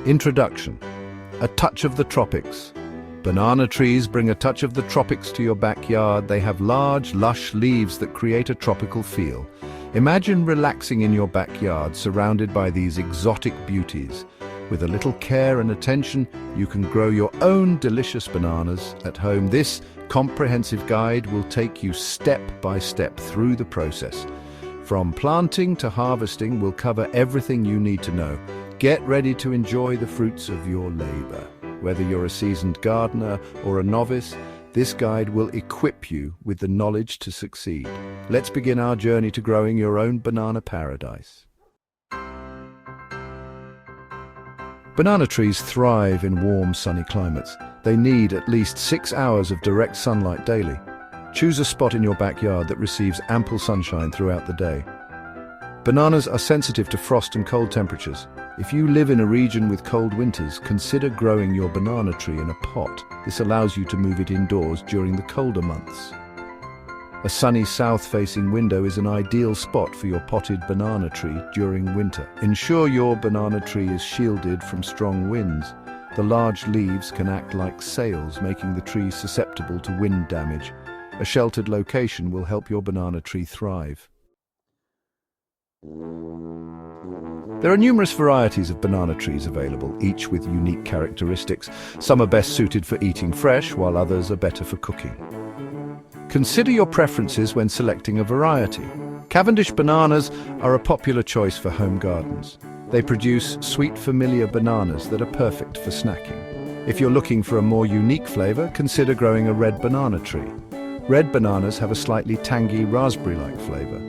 Introduction. A touch of the tropics. Banana trees bring a touch of the tropics to your backyard. They have large, lush leaves that create a tropical feel. Imagine relaxing in your backyard, surrounded by these exotic beauties. With a little care and attention, you can grow your own delicious bananas at home. This comprehensive guide will take you step by step through the process. From planting to harvesting, we'll cover everything you need to know. Get ready to enjoy the fruits of your labor. Whether you're a seasoned gardener or a novice, this guide will equip you with the knowledge to succeed. Let's begin our journey to growing your own banana paradise. Banana trees thrive in warm, sunny climates. They need at least 6 hours of direct sunlight daily. Choose a spot in your backyard that receives ample sunshine throughout the day. Bananas are sensitive to frost and cold temperatures. If you live in a region with cold winters, consider growing your banana tree in a pot. This allows you to move it indoors during the colder months. A sunny south-facing window is an ideal spot for your potted banana tree during winter. Ensure your banana tree is shielded from strong winds. The large leaves can act like sails, making the tree susceptible to wind damage. A sheltered location will help your banana tree thrive. There are numerous varieties of banana trees available, each with unique characteristics. Some are best suited for eating fresh, while others are better for cooking. Consider your preferences when selecting a variety. Cavendish bananas are a popular choice for home gardens. They produce sweet, familiar bananas that are perfect for snacking. If you're looking for a more unique flavor, consider growing a red banana tree. Red bananas have a slightly tangy, raspberry-like flavor.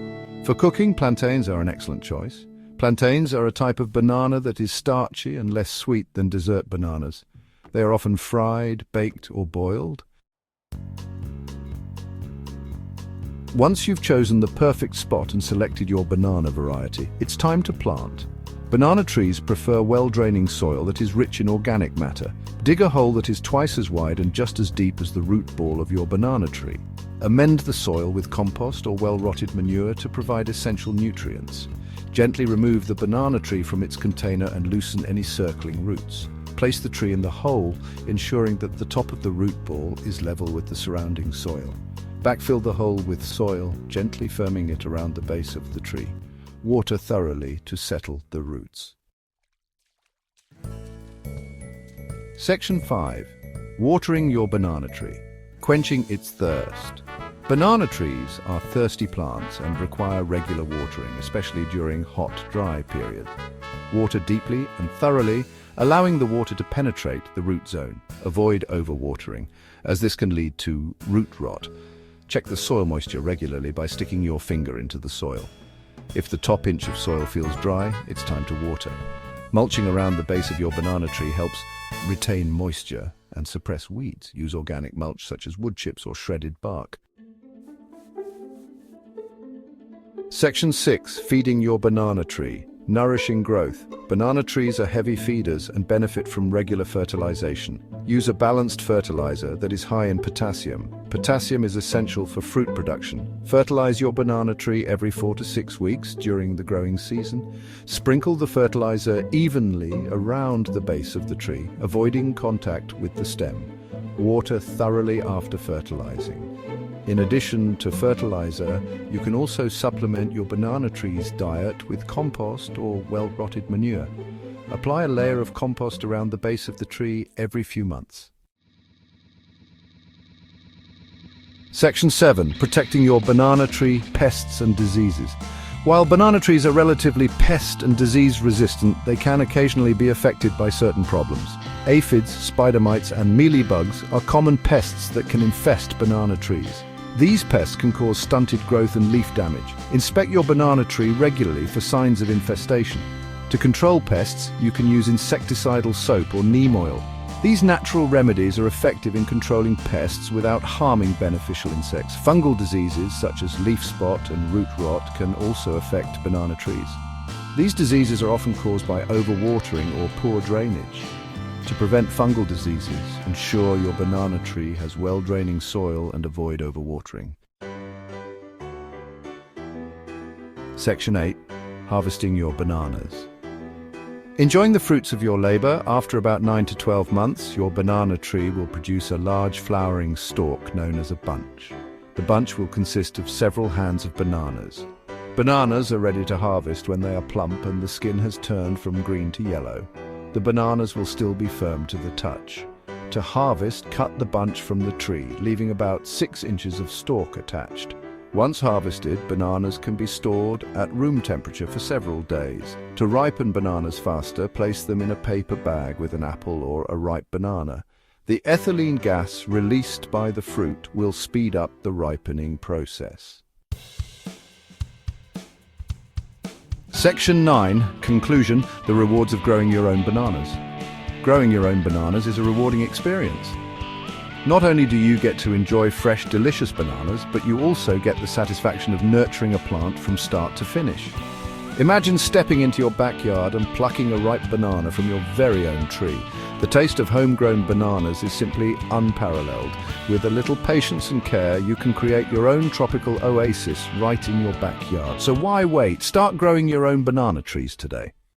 For cooking, plantains are an excellent choice. Plantains are a type of banana that is starchy and less sweet than dessert bananas. They are often fried, baked, or boiled. Once you've chosen the perfect spot and selected your banana variety, it's time to plant. Banana trees prefer well-draining soil that is rich in organic matter. Dig a hole that is twice as wide and just as deep as the root ball of your banana tree. Amend the soil with compost or well-rotted manure to provide essential nutrients. Gently remove the banana tree from its container and loosen any circling roots. Place the tree in the hole, ensuring that the top of the root ball is level with the surrounding soil. Backfill the hole with soil, gently firming it around the base of the tree. Water thoroughly to settle the roots. Section 5. Watering your banana tree. Quenching its thirst. Banana trees are thirsty plants and require regular watering, especially during hot, dry periods. Water deeply and thoroughly, allowing the water to penetrate the root zone. Avoid overwatering, as this can lead to root rot. Check the soil moisture regularly by sticking your finger into the soil. If the top inch of soil feels dry, it's time to water. Mulching around the base of your banana tree helps retain moisture and suppress weeds. Use organic mulch such as wood chips or shredded bark. Section 6. Feeding your banana tree. Nourishing growth. Banana trees are heavy feeders and benefit from regular fertilization. Use a balanced fertilizer that is high in potassium. Potassium is essential for fruit production. Fertilize your banana tree every 4 to 6 weeks during the growing season. Sprinkle the fertilizer evenly around the base of the tree, avoiding contact with the stem. Water thoroughly after fertilizing. In addition to fertilizer, you can also supplement your banana tree's diet with compost or well-rotted manure. Apply a layer of compost around the base of the tree every few months. Section 7. Protecting your banana tree, pests and diseases. While banana trees are relatively pest and disease resistant, they can occasionally be affected by certain problems. Aphids, spider mites and mealybugs are common pests that can infest banana trees. These pests can cause stunted growth and leaf damage. Inspect your banana tree regularly for signs of infestation. To control pests, you can use insecticidal soap or neem oil. These natural remedies are effective in controlling pests without harming beneficial insects. Fungal diseases such as leaf spot and root rot can also affect banana trees. These diseases are often caused by overwatering or poor drainage. To prevent fungal diseases, ensure your banana tree has well-draining soil and avoid overwatering. Section 8. Harvesting your bananas. Enjoying the fruits of your labor, after about 9 to 12 months, your banana tree will produce a large flowering stalk known as a bunch. The bunch will consist of several hands of bananas. Bananas are ready to harvest when they are plump and the skin has turned from green to yellow. The bananas will still be firm to the touch. To harvest, cut the bunch from the tree, leaving about 6 inches of stalk attached. Once harvested, bananas can be stored at room temperature for several days. To ripen bananas faster, place them in a paper bag with an apple or a ripe banana. The ethylene gas released by the fruit will speed up the ripening process. Section 9, Conclusion, the rewards of growing your own bananas. Growing your own bananas is a rewarding experience. Not only do you get to enjoy fresh, delicious bananas, but you also get the satisfaction of nurturing a plant from start to finish. Imagine stepping into your backyard and plucking a ripe banana from your very own tree. The taste of homegrown bananas is simply unparalleled. With a little patience and care, you can create your own tropical oasis right in your backyard. So why wait? Start growing your own banana trees today.